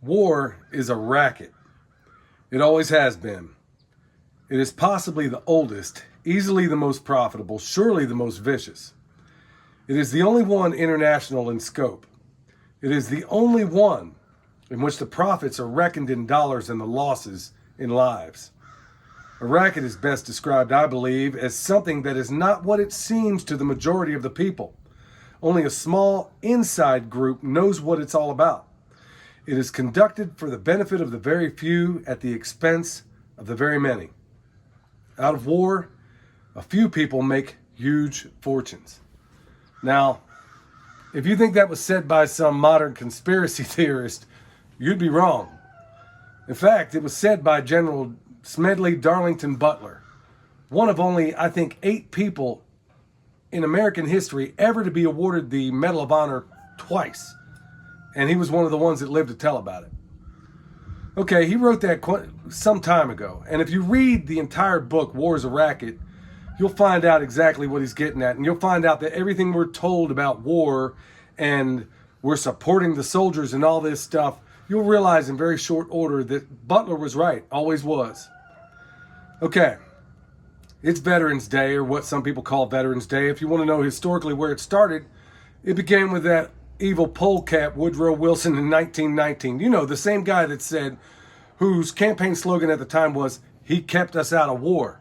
War is a racket. It always has been. It is possibly the oldest, easily the most profitable, surely the most vicious. It is the only one international in scope. It is the only one in which the profits are reckoned in dollars and the losses in lives. A racket is best described, I believe, as something that is not what it seems to the majority of the people. Only a small inside group knows what it's all about. It is conducted for the benefit of the very few at the expense of the very many. Out of war, a few people make huge fortunes. Now, if you think that was said by some modern conspiracy theorist, you'd be wrong. In fact, it was said by General Smedley Darlington Butler, one of only, I think, 8 people in American history ever to be awarded the Medal of Honor twice. And he was one of the ones that lived to tell about it. Okay, he wrote that some time ago. And if you read the entire book, War is a Racket, you'll find out exactly what he's getting at. And you'll find out that everything we're told about war and we're supporting the soldiers and all this stuff, you'll realize in very short order that Butler was right, always was. Okay, it's Veterans Day, or what some people call Veterans Day. If you want to know historically where it started, it began with that evil polecat Woodrow Wilson in 1919. You know, the same guy that said, whose campaign slogan at the time was, "He kept us out of war."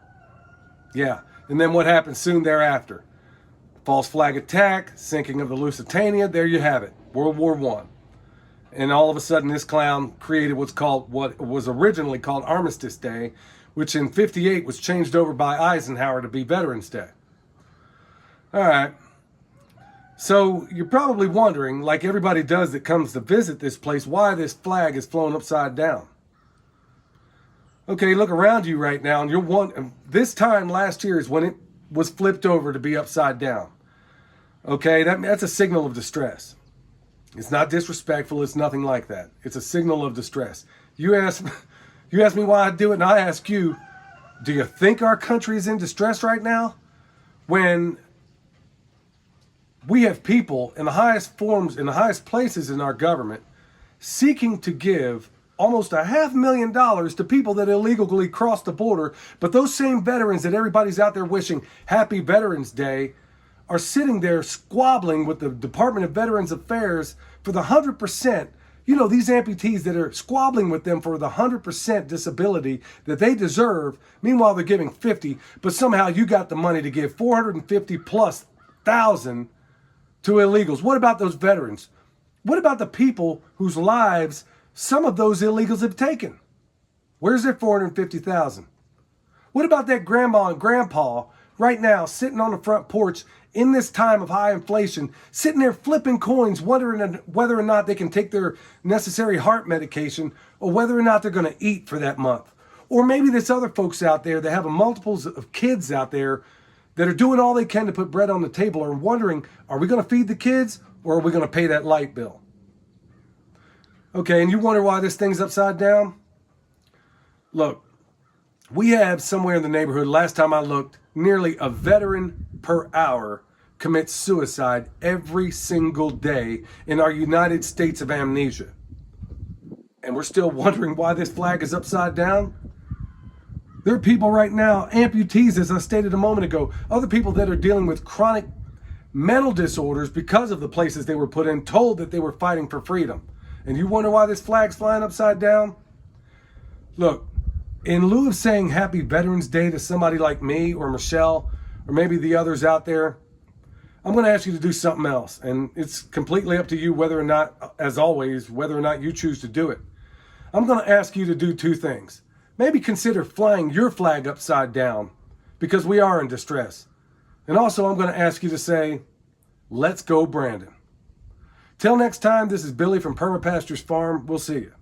Yeah, and then what happened soon thereafter? False flag attack, sinking of the Lusitania, there you have it, World War I. And all of a sudden this clown created what was originally called Armistice Day, which in 58 was changed over by Eisenhower to be Veterans Day. All right. So you're probably wondering, like everybody does that comes to visit this place, why this flag is flown upside down. Okay, look around you right now, and this time last year is when it was flipped over to be upside down. Okay, that's a signal of distress. It's not disrespectful. It's nothing like that. It's a signal of distress. You ask me why I do it, and I ask you, do you think our country is in distress right now? When we have people in the highest forms, in the highest places in our government, seeking to give almost $500,000 to people that illegally crossed the border. But those same veterans that everybody's out there wishing Happy Veterans Day are sitting there squabbling with the Department of Veterans Affairs for the 100%. You know, these amputees that are squabbling with them for the 100% disability that they deserve. Meanwhile, they're giving 50, but somehow you got the money to give 450 plus thousand to illegals. What about those veterans? What about the people whose lives some of those illegals have taken? Where's their 450,000? What about that grandma and grandpa right now sitting on the front porch in this time of high inflation, sitting there flipping coins, wondering whether or not they can take their necessary heart medication or whether or not they're going to eat for that month? Or maybe there's other folks out there that have multiples of kids out there that are doing all they can to put bread on the table are wondering, are we going to feed the kids or are we going to pay that light bill? Okay, and you wonder why this thing's upside down? Look, we have somewhere in the neighborhood, last time I looked, nearly a veteran per hour commits suicide every single day in our United States of amnesia. And we're still wondering why this flag is upside down? There are people right now, amputees, as I stated a moment ago, other people that are dealing with chronic mental disorders because of the places they were put in, told that they were fighting for freedom. And you wonder why this flag's flying upside down? Look, in lieu of saying Happy Veterans Day to somebody like me or Michelle or maybe the others out there, I'm going to ask you to do something else. And it's completely up to you whether or not, as always, whether or not you choose to do it. I'm going to ask you to do 2 things. Maybe consider flying your flag upside down because we are in distress. And also I'm going to ask you to say, let's go Brandon. Till next time, this is Billy from Permapastures Farm. We'll see you.